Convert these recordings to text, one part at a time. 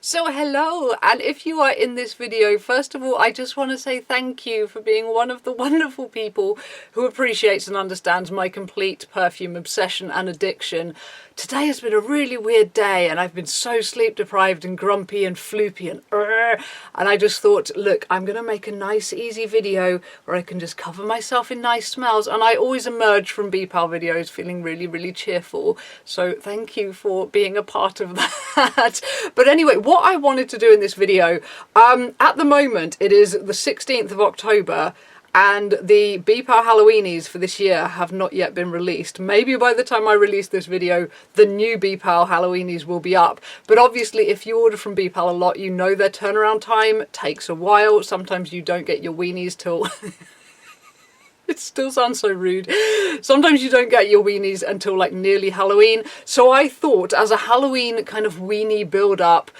So hello, and if you are in this video, first of all, I just want to say thank you for being one of the wonderful people who appreciates and understands my complete perfume obsession and addiction. Today has been a really weird day and I've been so sleep deprived and grumpy and floopy and I just thought, look, I'm going to make a nice easy video where I can just cover myself in nice smells, and I always emerge from BPAL videos feeling really cheerful, so thank you for being a part of that. But anyway, what I wanted to do in this video, at the moment it is the 16th of October and the BPAL Halloweenies for this year have not yet been released. Maybe by the time I release this video, the new BPAL Halloweenies will be up. But obviously, if you order from BPAL a lot, you know their turnaround time takes a while. Sometimes you don't get your weenies till... It still sounds so rude. Sometimes you don't get your weenies until like nearly Halloween. So I thought, as a Halloween kind of weenie build-up,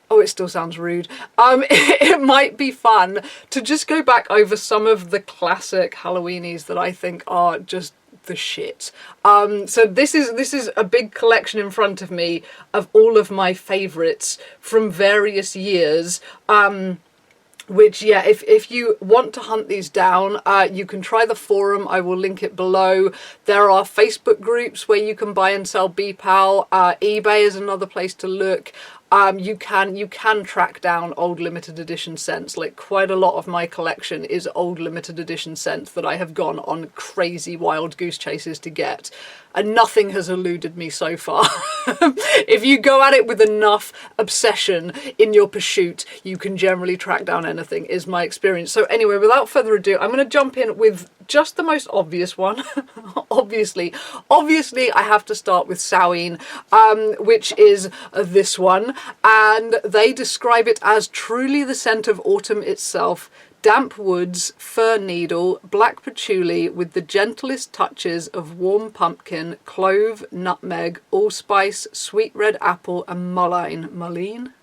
oh, it still sounds rude. It might be fun to just go back over some of the classic Halloweenies that I think are just the shit. So this is a big collection in front of me of all of my favourites from various years. Which, yeah, if you want to hunt these down, you can try the forum. I will link it below. There are Facebook groups where you can buy and sell BPAL. eBay is another place to look. You can track down old limited edition scents. Like, quite a lot of my collection is old limited edition scents that I have gone on crazy wild goose chases to get, and nothing has eluded me so far. If you go at it with enough obsession in your pursuit, you can generally track down anything, is my experience. So anyway, without further ado, I'm going to jump in with just the most obvious one. Obviously, I have to start with Sauin, which is this one, and they describe it as truly the scent of autumn itself. Damp woods, fir needle, black patchouli with the gentlest touches of warm pumpkin, clove, nutmeg, allspice, sweet red apple and mullein. Mullein?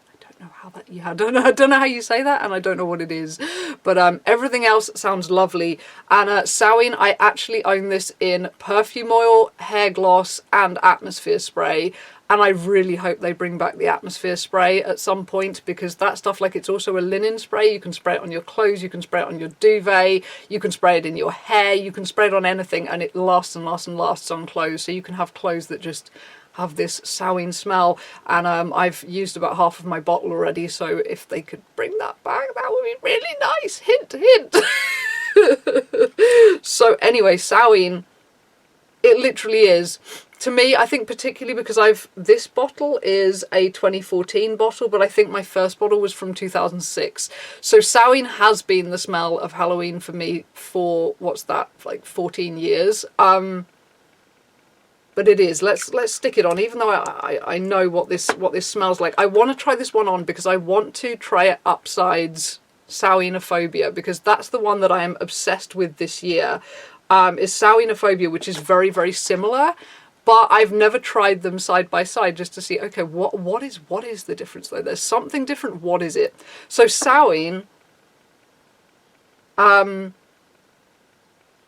I don't know how you say that, and I don't know what it is, but everything else sounds lovely. And Sauin, I actually own this in perfume oil, hair gloss and atmosphere spray, and I really hope they bring back the atmosphere spray at some point, because that stuff, like, it's also a linen spray. You can spray it on your clothes, you can spray it on your duvet, you can spray it in your hair, you can spray it on anything, and it lasts and lasts and lasts on clothes. So you can have clothes that just have this Sauin smell, and I've used about half of my bottle already, so if they could bring that back, that would be really nice. Hint, hint. So anyway, Sauin, it literally is. To me, I think particularly because this bottle is a 2014 bottle, but I think my first bottle was from 2006. So Sauin has been the smell of Halloween for me for, what's that, like 14 years. But it is. Let's stick it on, even though I know what this smells like. I want to try this one on because I want to try it upsides Sauinophobia, because that's the one that I am obsessed with this year. Is Sauinophobia, which is very similar, but I've never tried them side by side just to see, okay, what is the difference though? There's something different. What is it? So Sauin,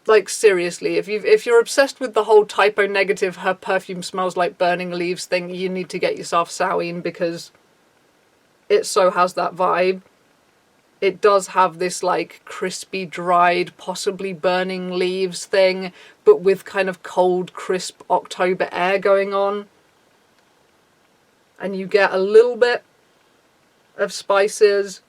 like, seriously, if you're obsessed with the whole typo negative, her perfume smells like burning leaves thing, you need to get yourself Sauin, because it so has that vibe. It does have this like crispy, dried, possibly burning leaves thing, but with kind of cold, crisp October air going on. And you get a little bit of spices,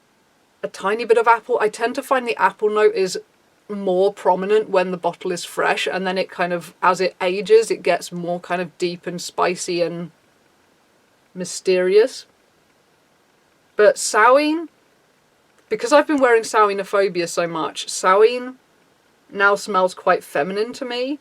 a tiny bit of apple. I tend to find the apple note is more prominent when the bottle is fresh, and then it kind of, as it ages, it gets more kind of deep and spicy and mysterious. But Sauin, because I've been wearing Sauinophobia so much, Sauin now smells quite feminine to me.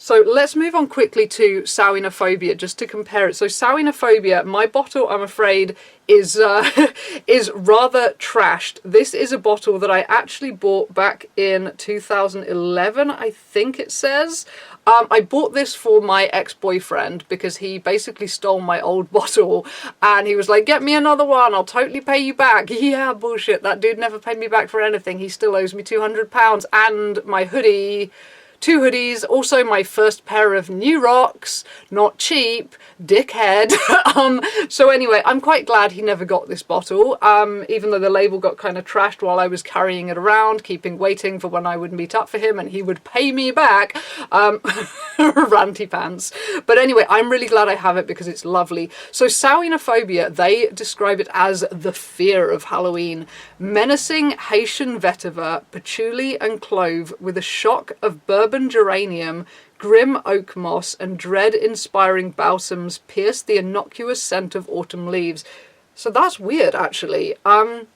So let's move on quickly to Sauinophobia just to compare it. So Sauinophobia, my bottle, I'm afraid, is rather trashed. This is a bottle that I actually bought back in 2011, I think it says. I bought this for my ex-boyfriend because he basically stole my old bottle, and he was like, get me another one, I'll totally pay you back. Yeah, bullshit, that dude never paid me back for anything. He still owes me £200 and my hoodie. 2 hoodies, also my first pair of new rocks, not cheap, dickhead. So anyway, I'm quite glad he never got this bottle, even though the label got kind of trashed while I was carrying it around, waiting for when I would meet up for him and he would pay me back. Ranty pants. But anyway, I'm really glad I have it because it's lovely. So Sauinophobia, they describe it as the fear of Halloween. Menacing Haitian vetiver, patchouli and clove with a shock of bourbon geranium, grim oak moss and dread-inspiring balsams pierce the innocuous scent of autumn leaves. So that's weird, actually. The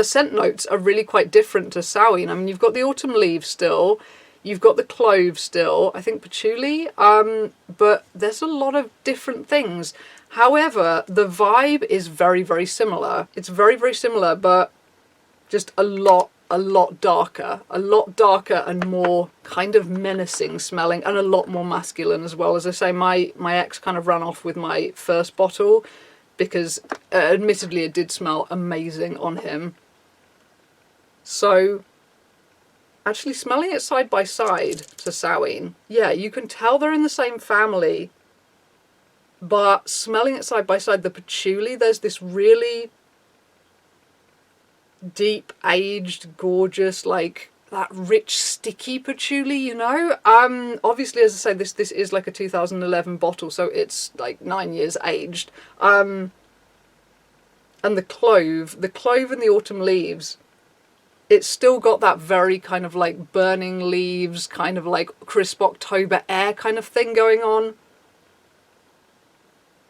scent notes are really quite different to Sauin. I mean, you've got the autumn leaves still, you've got the clove still, I think patchouli, but there's a lot of different things. However, the vibe is very, very similar. It's very, very similar, but just a lot darker and more kind of menacing smelling, and a lot more masculine as well. As I say, my ex kind of ran off with my first bottle because admittedly it did smell amazing on him. So actually smelling it side by side to Sauin, yeah, you can tell they're in the same family, but smelling it side by side, the patchouli, there's this really deep aged, gorgeous, like that rich sticky patchouli, you know. Obviously, as I say, this is like a 2011 bottle, so it's like 9 years aged. And the clove and the autumn leaves, it's still got that very kind of like burning leaves, kind of like crisp October air kind of thing going on.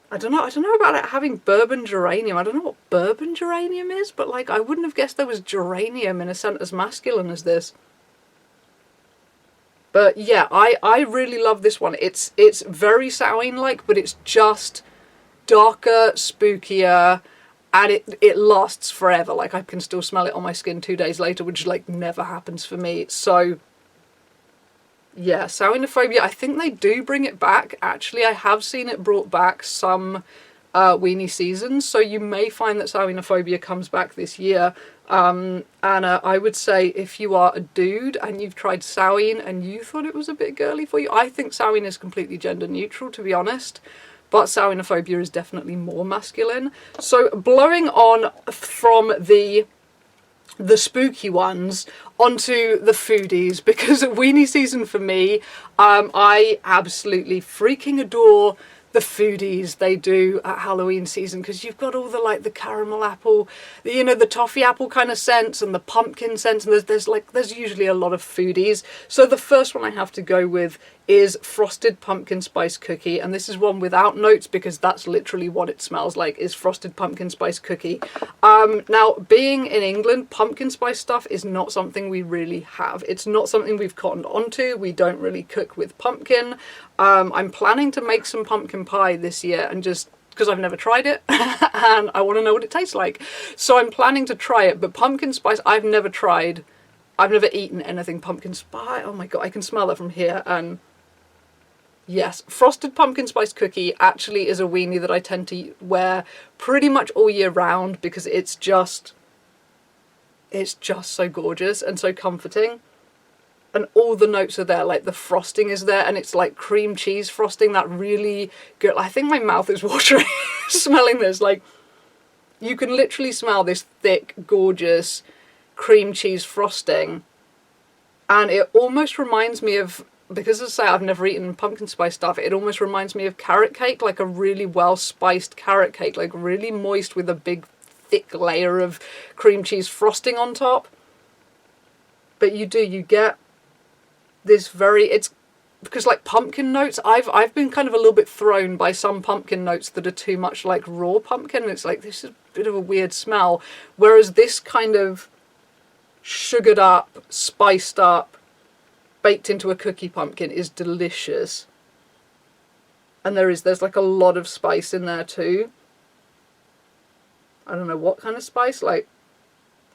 I don't know about it having bourbon geranium. I don't know what bourbon geranium is, but like I wouldn't have guessed there was geranium in a scent as masculine as this. But yeah, I really love this one. It's very Sauin-like, but it's just darker, spookier, and it lasts forever. Like I can still smell it on my skin 2 days later, which like never happens for me. So yeah, Sauinophobia, I think they do bring it back. Actually, I have seen it brought back some Weenie seasons, so you may find that Sauinophobia comes back this year. And I would say if you are a dude and you've tried Sauin and you thought it was a bit girly for you, I think Sauin is completely gender neutral, to be honest. But Sauinophobia is definitely more masculine. So blowing on from the spooky ones onto the foodies, because Weenie season for me, I absolutely freaking adore the foodies they do at Halloween season, because you've got all the like the caramel apple, you know, the toffee apple kind of scents and the pumpkin scents, and there's usually a lot of foodies. So the first one I have to go with is frosted pumpkin spice cookie, and this is one without notes because that's literally what it smells like, is frosted pumpkin spice cookie. Now, being in England, pumpkin spice stuff is not something we really have. It's not something we've cottoned onto. We don't really cook with pumpkin. I'm planning to make some pumpkin pie this year, and just because I've never tried it and I want to know what it tastes like. So I'm planning to try it, but pumpkin spice I've never tried. I've never eaten anything pumpkin spice. Oh my god, I can smell it from here. And yes, frosted pumpkin spice cookie actually is a weenie that I tend to wear pretty much all year round because it's just so gorgeous and so comforting. And all the notes are there, like the frosting is there, and it's like cream cheese frosting, that really good. I think my mouth is watering smelling this. Like, you can literally smell this thick, gorgeous cream cheese frosting. And it almost reminds me of, because as I say, I've never eaten pumpkin spice stuff, it almost reminds me of carrot cake, like a really well-spiced carrot cake, like really moist with a big, thick layer of cream cheese frosting on top. But you get this it's because like pumpkin notes, I've been kind of a little bit thrown by some pumpkin notes that are too much like raw pumpkin. It's like, this is a bit of a weird smell, whereas this kind of sugared up, spiced up, baked into a cookie pumpkin is delicious. And there's like a lot of spice in there too. I don't know what kind of spice, like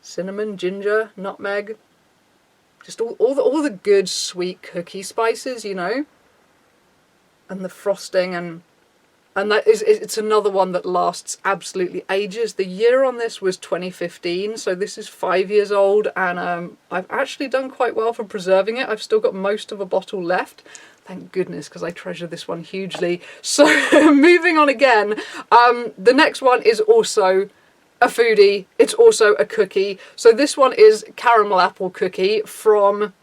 cinnamon, ginger, nutmeg. Just all the good sweet cookie spices, you know, and the frosting, and And it's another one that lasts absolutely ages. The year on this was 2015, so this is 5 years old, and I've actually done quite well for preserving it. I've still got most of a bottle left. Thank goodness, because I treasure this one hugely. So moving on again, the next one is also a foodie. It's also a cookie. So this one is Caramel Apple Cookie from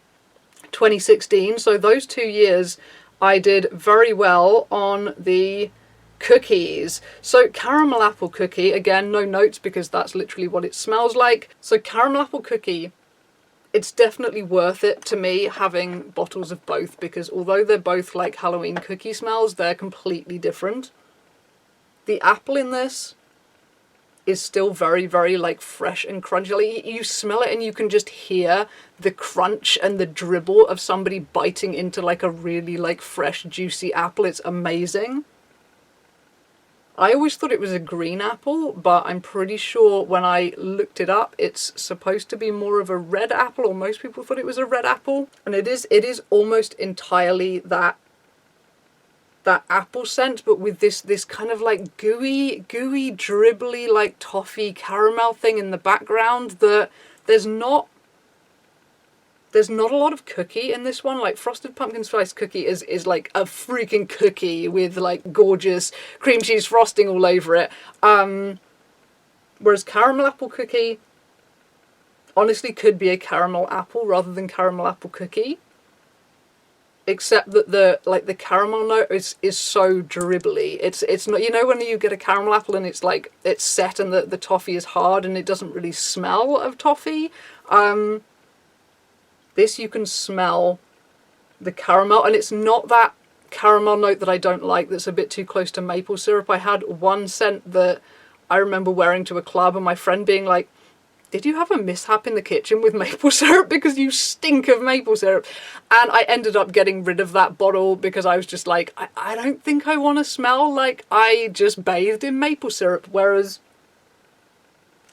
2016. So those 2 years I did very well on the cookies. So caramel apple cookie, again, no notes because that's literally what it smells like. So caramel apple cookie, it's definitely worth it to me having bottles of both, because although they're both like Halloween cookie smells, they're completely different. The apple in this is still very, very like fresh and crunchy. Like, you smell it and you can just hear the crunch and the dribble of somebody biting into like a really like fresh, juicy apple. It's amazing. I always thought it was a green apple, but I'm pretty sure when I looked it up, it's supposed to be more of a red apple, or most people thought it was a red apple. And it is almost entirely that apple scent, but with this kind of like gooey, dribbly, like toffee caramel thing in the background. That there's not a lot of cookie in this one. Like frosted pumpkin spice cookie is like a freaking cookie with like gorgeous cream cheese frosting all over it. Whereas caramel apple cookie honestly could be a caramel apple rather than caramel apple cookie. Except that the caramel note is so dribbly. It's not, you know, when you get a caramel apple and it's like it's set and the toffee is hard and it doesn't really smell of toffee. This you can smell the caramel, and it's not that caramel note that I don't like that's a bit too close to maple syrup. I had one scent that I remember wearing to a club and my friend being like, did you have a mishap in the kitchen with maple syrup because you stink of maple syrup? And I ended up getting rid of that bottle because I was just like, I don't think I want to smell like I just bathed in maple syrup. Whereas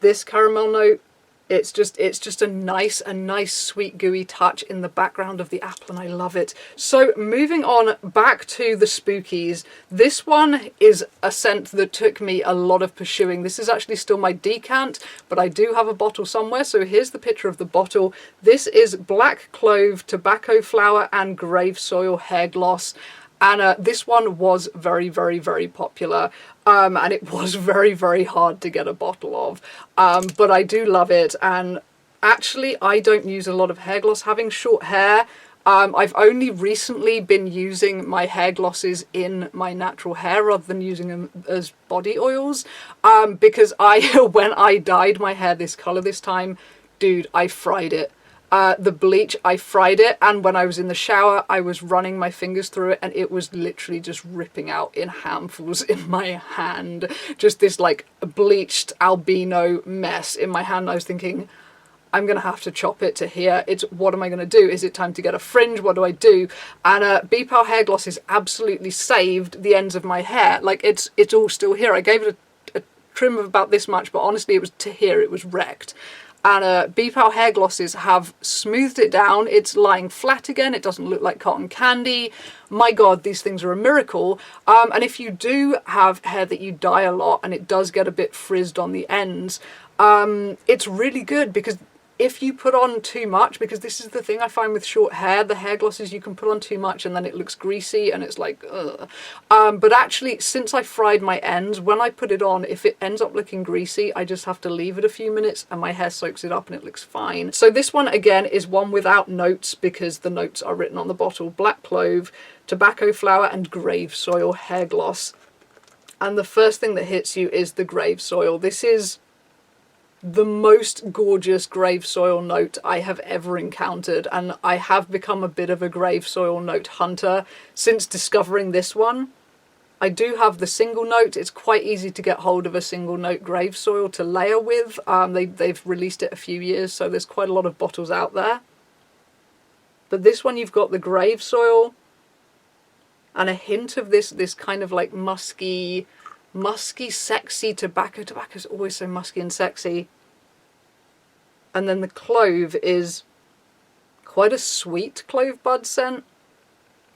this caramel note, it's just a nice sweet gooey touch in the background of the apple, and I love it. So moving on back to the spookies, this one is a scent that took me a lot of pursuing. This is actually still my decant, but I do have a bottle somewhere, so here's the picture of the bottle. This is black clove, tobacco flower and grave soil hair gloss. And this one was very, very, very popular, and it was very, very hard to get a bottle of, but I do love it. And actually I don't use a lot of hair gloss. Having short hair, I've only recently been using my hair glosses in my natural hair rather than using them as body oils, because when I dyed my hair this colour this time, dude, I fried it. The bleach, I fried it, and when I was in the shower I was running my fingers through it and it was literally just ripping out in handfuls in my hand. Just this like bleached albino mess in my hand. I was thinking, I'm gonna have to chop it to here. What am I gonna do? Is it time to get a fringe? What do I do? And BPAL hair gloss has absolutely saved the ends of my hair. Like it's all still here. I gave it a trim of about this much, but honestly it was to here, it was wrecked. And BPAL hair glosses have smoothed it down. It's lying flat again. It doesn't look like cotton candy. My God, these things are a miracle. And if you do have hair that you dye a lot and it does get a bit frizzed on the ends, it's really good, because if you put on too much, because this is the thing I find with short hair, the hair glosses you can put on too much and then it looks greasy and it's like, ugh. But actually, since I fried my ends, when I put it on, if it ends up looking greasy, I just have to leave it a few minutes and my hair soaks it up and it looks fine. So this one, again, is one without notes because the notes are written on the bottle. Black clove, tobacco flower and grave soil hair gloss. And the first thing that hits you is the grave soil. This is the most gorgeous grave soil note I have ever encountered, and I have become a bit of a grave soil note hunter since discovering this one. I do have the single note. It's quite easy to get hold of a single note grave soil to layer with. They've released it a few years, so there's quite a lot of bottles out there. But this one, you've got the grave soil and a hint of this kind of like musky, sexy tobacco. Tobacco's always so musky and sexy. And then the clove is quite a sweet clove bud scent.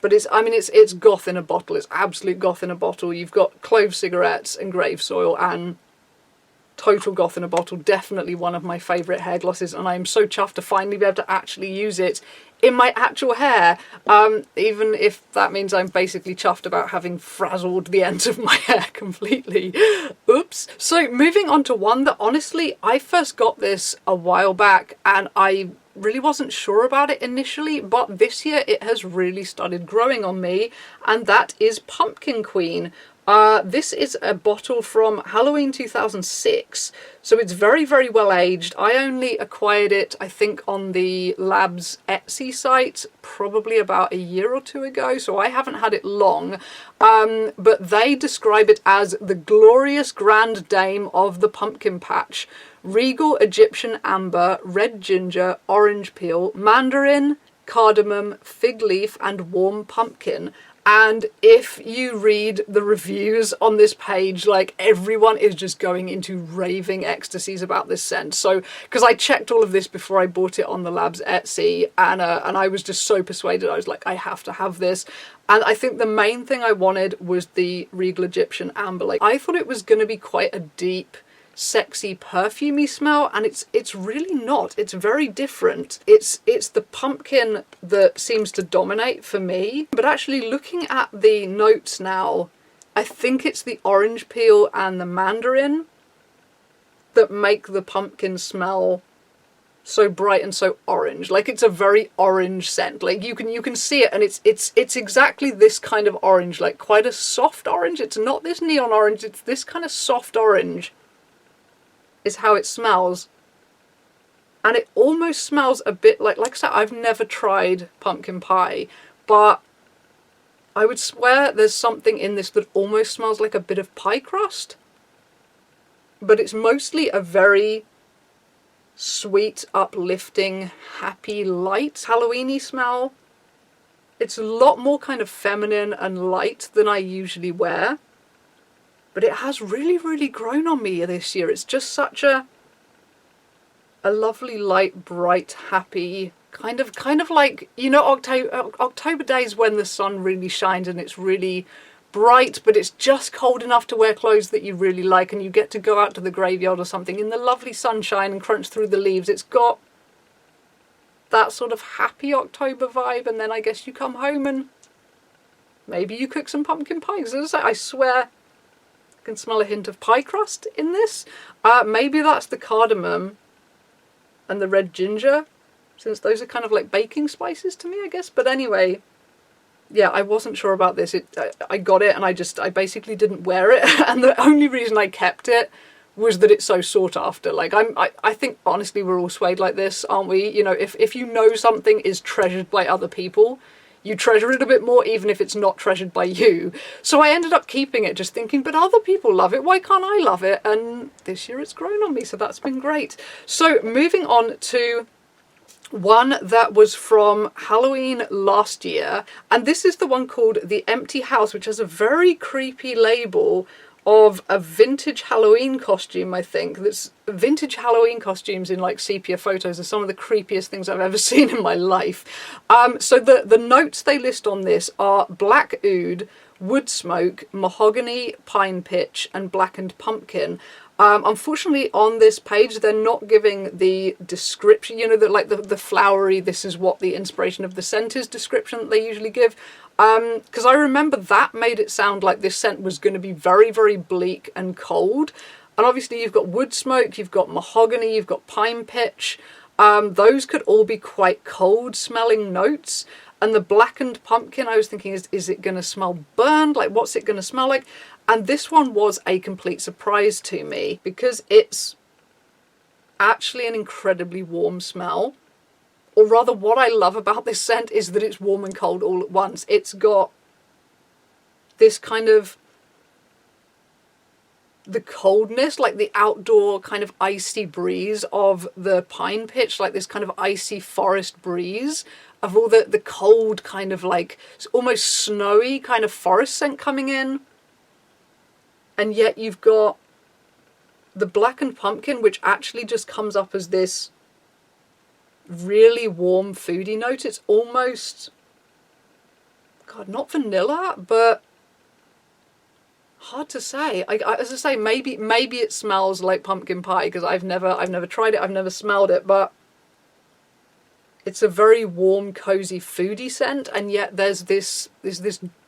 But it's, I mean, it's goth in a bottle. It's absolute goth in a bottle. You've got Clove cigarettes and grave soil and total goth in a bottle. Definitely one of my favourite hair glosses, and I'm so chuffed to finally be able to actually use it in my actual hair, even if that means I'm basically chuffed about having frazzled the ends of my hair completely. Oops. So moving on to one that honestly, I first got this a while back and I really wasn't sure about it initially, but this year it has really started growing on me, and that is Pumpkin Queen. This is a bottle from Halloween 2006, so it's very, very well aged. I only acquired it, I think, on the Labs Etsy site probably about a year or two ago, so I haven't had it long, but they describe it as the glorious grand dame of the pumpkin patch. Regal Egyptian amber, red ginger, orange peel, mandarin, cardamom, fig leaf, and warm pumpkin. And if you read the reviews on this page, like, everyone is just going into raving ecstasies about this scent. So, because I checked all of this before I bought it on the Labs Etsy, and I was just so persuaded. I was like, I have to have this. And I think the main thing I wanted was the Regal Egyptian amber. Like, I thought it was going to be quite a deep, sexy, perfumey smell, and it's really not. It's very different. It's the pumpkin that seems to dominate for me, but actually looking at the notes now, I think it's the orange peel and the mandarin that make the pumpkin smell so bright and so orange. Like, it's a very orange scent. Like, you can see it, and it's exactly this kind of orange, like quite a soft orange. It's not this neon orange, it's this kind of soft orange is how it smells. And it almost smells a bit like I said, I've never tried pumpkin pie, but I would swear there's something in this that almost smells like a bit of pie crust. But it's mostly a very sweet, uplifting, happy, light, Halloweeny smell. It's a lot more kind of feminine and light than I usually wear. But it has really, really grown on me this year. It's just such a lovely, light, bright, happy, kind of like, you know, October days when the sun really shines and it's really bright, but it's just cold enough to wear clothes that you really like, and you get to go out to the graveyard or something in the lovely sunshine and crunch through the leaves. It's got that sort of happy October vibe, and then I guess you come home and maybe you cook some pumpkin pie. Because I swear, can smell a hint of pie crust in this. Maybe that's the cardamom and the red ginger, since those are kind of like baking spices to me, I guess. But anyway, yeah, I wasn't sure about this. I got it and I basically didn't wear it, and the only reason I kept it was that it's so sought after. Like, I think honestly we're all swayed like this, aren't we? You know, if you know something is treasured by other people, you treasure it a bit more, even if it's not treasured by you. So I ended up keeping it, just thinking, but other people love it, why can't I love it? And this year it's grown on me, so that's been great. So moving on to one that was from Halloween last year, and this is the one called The Empty House, which has a very creepy label of a vintage Halloween costume, I think. That's vintage Halloween costumes in like sepia photos are some of the creepiest things I've ever seen in my life. So the notes they list on this are black oud, wood smoke, mahogany, pine pitch, and blackened pumpkin. Unfortunately, on this page, they're not giving the description, you know, the flowery, this is what the inspiration of the scent is description that they usually give. Because I remember that made it sound like this scent was going to be very, very bleak and cold. And obviously you've got wood smoke, you've got mahogany, you've got pine pitch. Those could all be quite cold smelling notes. And the blackened pumpkin, I was thinking, is it going to smell burned? Like, what's it going to smell like? And this one was a complete surprise to me because it's actually an incredibly warm smell. Or rather, what I love about this scent is that it's warm and cold all at once. It's got this kind of the coldness, like the outdoor kind of icy breeze of the pine pitch, like this kind of icy forest breeze of all the cold kind of like almost snowy kind of forest scent coming in. And yet you've got the blackened pumpkin, which actually just comes up as this really warm foodie note. It's almost God, not vanilla, but hard to say. As I say, maybe it smells like pumpkin pie, because I've never tried it, I've never smelled it, but it's a very warm, cozy, foodie scent, and yet there's this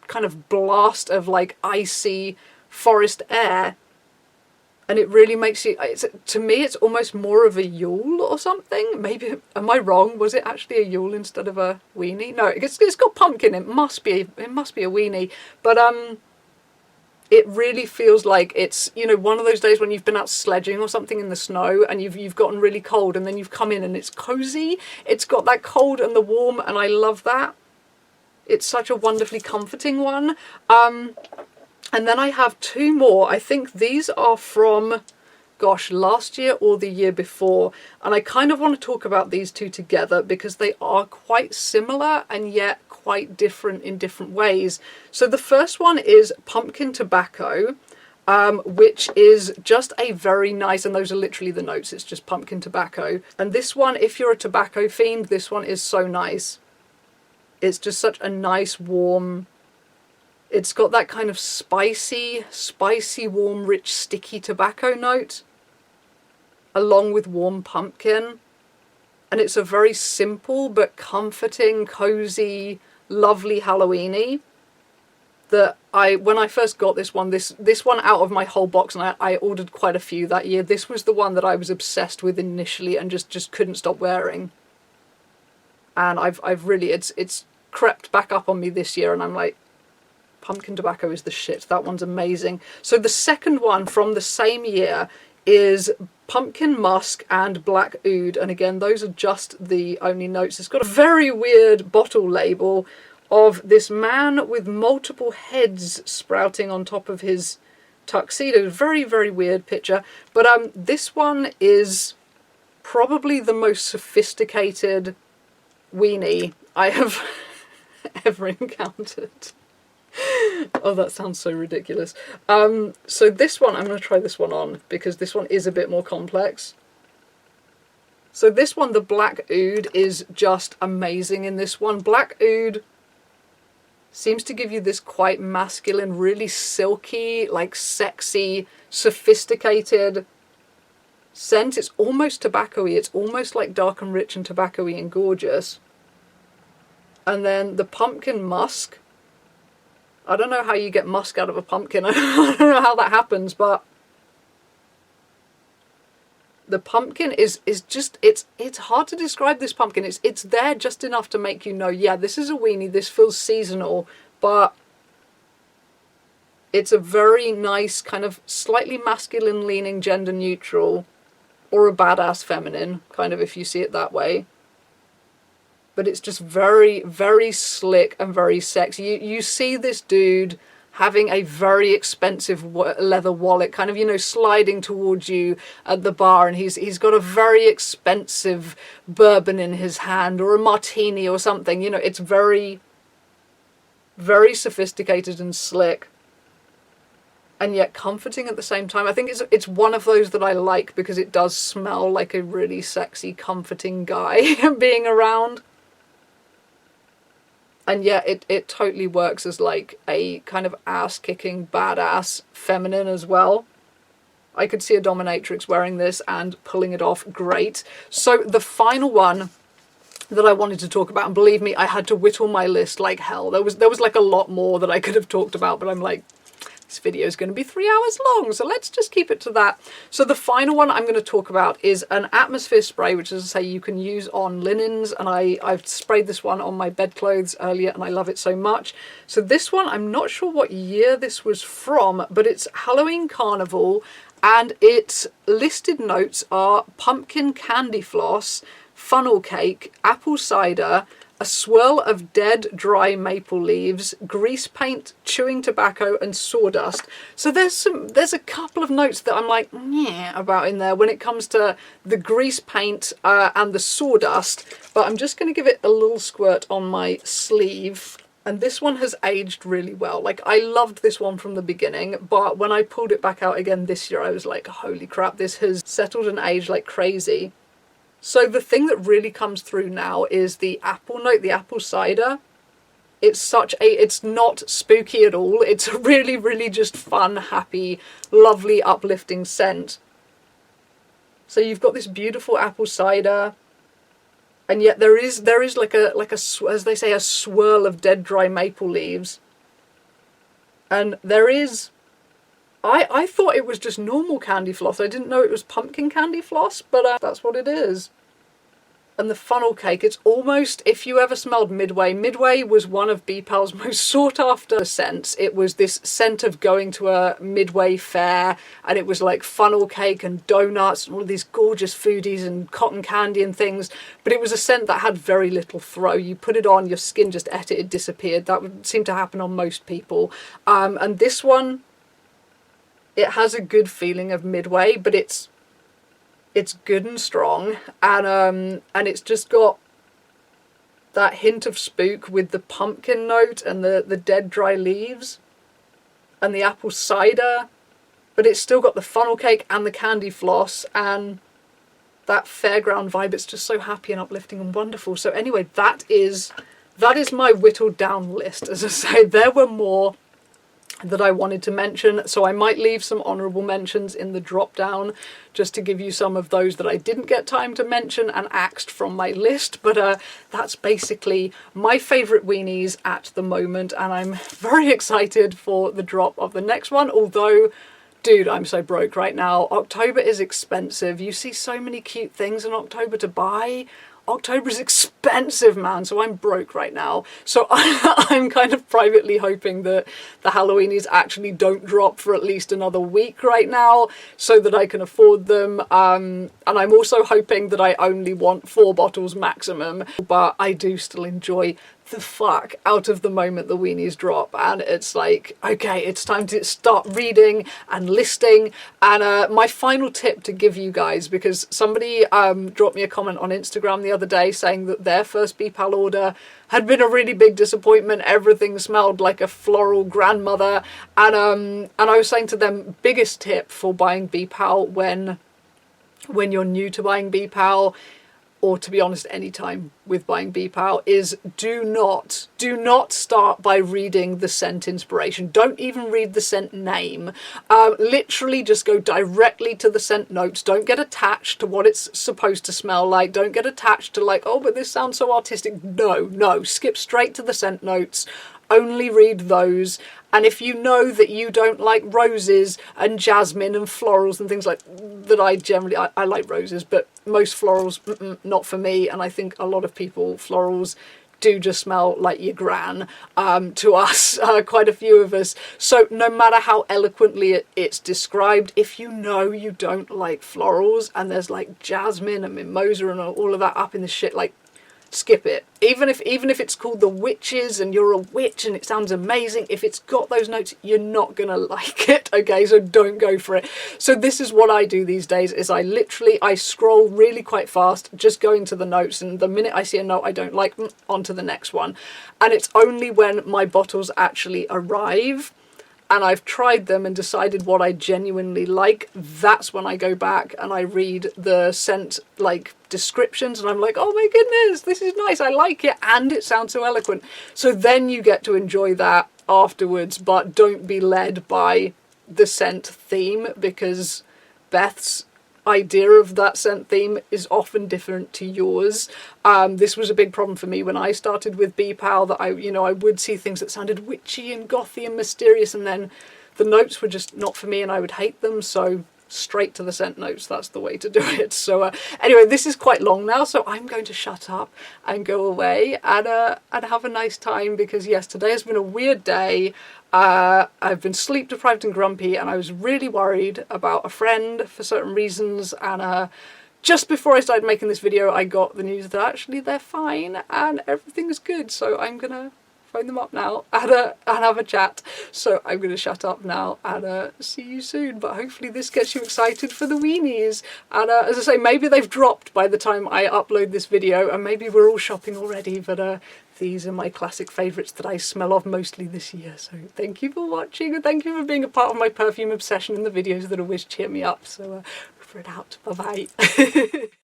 kind of blast of like icy forest air, and it really makes you, to me it's almost more of a Yule or something. Maybe, am I wrong? Was it actually a Yule instead of a weenie? No, it's got pumpkin. It must be a weenie, but it really feels like it's, you know, one of those days when you've been out sledging or something in the snow and you've gotten really cold, and then you've come in and it's cozy. It's got that cold and the warm, and I love that. It's such a wonderfully comforting one. And then I have two more. I think these are from, gosh, last year or the year before. And I kind of want to talk about these two together because they are quite similar and yet quite different in different ways. So the first one is Pumpkin Tobacco, which is just a very nice, and those are literally the notes, it's just pumpkin tobacco. And this one, if you're a tobacco fiend, this one is so nice. It's just such a nice, warm, it's got that kind of spicy, warm, rich, sticky tobacco note, along with warm pumpkin. And it's a very simple but comforting, cozy, lovely Halloweeny that when I first got this one out of my whole box, and I ordered quite a few that year, this was the one that I was obsessed with initially and just couldn't stop wearing. And I've really, it's crept back up on me this year, and I'm like, pumpkin tobacco is the shit. That one's amazing. So the second one from the same year is Pumpkin Musk and Black Oud, and again those are just the only notes. It's got a very weird bottle label of this man with multiple heads sprouting on top of his tuxedo. Very, very weird picture. But this one is probably the most sophisticated weenie I have ever encountered. Oh, that sounds so ridiculous. So this one, I'm going to try this one on because this one is a bit more complex. So this one, the Black Oud, is just amazing in this one. Black Oud seems to give you this quite masculine, really silky, like sexy, sophisticated scent. It's almost tobacco-y. It's almost like dark and rich and tobacco-y and gorgeous. And then the Pumpkin Musk, I don't know how you get musk out of a pumpkin. I don't know how that happens, but the pumpkin is just, it's hard to describe this pumpkin. It's there just enough to make you know, yeah, this is a weenie, this feels seasonal, but it's a very nice kind of slightly masculine leaning, gender neutral, or a badass feminine, kind of, if you see it that way. But it's just very, very slick and very sexy. You see this dude having a very expensive leather wallet, kind of, you know, sliding towards you at the bar, and he's got a very expensive bourbon in his hand, or a martini or something. You know, it's very, very sophisticated and slick, and yet comforting at the same time. I think it's one of those that I like because it does smell like a really sexy, comforting guy being around. And yet it totally works as like a kind of ass-kicking, badass feminine as well. I could see a dominatrix wearing this and pulling it off great. So the final one that I wanted to talk about, and believe me, I had to whittle my list like hell. There was like a lot more that I could have talked about, but I'm like, this video is going to be 3 hours long, so let's just keep it to that. So the final one I'm going to talk about is an atmosphere spray, which, as I say, you can use on linens, and I've sprayed this one on my bedclothes earlier, and I love it so much. So this one, I'm not sure what year this was from, but it's Halloween Carnival, and its listed notes are pumpkin candy floss, funnel cake, apple cider, a swirl of dead, dry maple leaves, grease paint, chewing tobacco, and sawdust. So there's a couple of notes that I'm like, yeah, about in there when it comes to the grease paint and the sawdust. But I'm just going to give it a little squirt on my sleeve. And this one has aged really well. Like, I loved this one from the beginning, but when I pulled it back out again this year, I was like, holy crap, this has settled and aged like crazy. So the thing that really comes through now is the apple note, the apple cider. it's not spooky at all. It's a really, really just fun, happy, lovely, uplifting scent. So you've got this beautiful apple cider, and yet there is like a as they say, a swirl of dead dry maple leaves. And there is, I thought it was just normal candy floss. I didn't know it was pumpkin candy floss, but that's what it is. And the funnel cake, it's almost, if you ever smelled Midway, Midway was one of BPAL's most sought after scents. It was this scent of going to a Midway fair, and it was like funnel cake and donuts and all of these gorgeous foodies and cotton candy and things, but it was a scent that had very little throw. You put it on, your skin just ate it, it disappeared. That would seem to happen on most people. And this one, it has a good feeling of Midway, but it's good and strong, and it's just got that hint of spook with the pumpkin note and the dead dry leaves and the apple cider, but it's still got the funnel cake and the candy floss and that fairground vibe. It's just so happy and uplifting and wonderful. So anyway, that is my whittled down list. As I say, there were more that I wanted to mention, so I might leave some honourable mentions in the drop down just to give you some of those that I didn't get time to mention and axed from my list. But that's basically my favourite weenies at the moment, and I'm very excited for the drop of the next one. Although, dude, I'm so broke right now. October is expensive. You see so many cute things in October to buy. October is expensive, man, so I'm broke right now. So I'm kind of privately hoping that the Halloweenies actually don't drop for at least another week right now so that I can afford them. And I'm also hoping that I only want 4 bottles maximum, but I do still enjoy the fuck out of the moment the weenies drop, and it's like, okay, it's time to start reading and listing. And my final tip to give you guys, because somebody dropped me a comment on Instagram the other day saying that their first BPAL order had been a really big disappointment. Everything smelled like a floral grandmother, and I was saying to them, biggest tip for buying BPAL when you're new to buying BPAL, or to be honest, any time with buying BPAL, is do not start by reading the scent inspiration. Don't even read the scent name. Literally just go directly to the scent notes. Don't get attached to what it's supposed to smell like. Don't get attached to like, oh, but this sounds so artistic. No, skip straight to the scent notes. Only read those. And if you know that you don't like roses and jasmine and florals and things like that, I like roses, but most florals, not for me. And I think a lot of people, florals do just smell like your gran, to us, quite a few of us. So no matter how eloquently it's described, if you know you don't like florals and there's like jasmine and mimosa and all of that up in the shit, like, skip it. Even if it's called The Witches and you're a witch and it sounds amazing, if it's got those notes, you're not gonna like it, okay? So don't go for it. So this is what I do these days, is I scroll really quite fast, just going to the notes, and the minute I see a note I don't like, on to the next one. And it's only when my bottles actually arrive and I've tried them and decided what I genuinely like, that's when I go back and I read the scent like descriptions, and I'm like, oh my goodness, this is nice, I like it, and it sounds so eloquent. So then you get to enjoy that afterwards, but don't be led by the scent theme, because Beth's idea of that scent theme is often different to yours. This was a big problem for me when I started with BPAL, that I would see things that sounded witchy and gothy and mysterious, and then the notes were just not for me and I would hate them. So straight to the scent notes, that's the way to do it. So anyway, this is quite long now, so I'm going to shut up and go away and have a nice time, because yes, today has been a weird day. I've been sleep deprived and grumpy, and I was really worried about a friend for certain reasons, and just before I started making this video I got the news that actually they're fine and everything's good. So I'm gonna phone them up now and have a chat. So I'm going to shut up now and see you soon. But hopefully this gets you excited for the weenies. And as I say, maybe they've dropped by the time I upload this video, and maybe we're all shopping already. But these are my classic favourites that I smell of mostly this year. So thank you for watching, and thank you for being a part of my perfume obsession in the videos that always cheer me up. So over and out. Bye bye.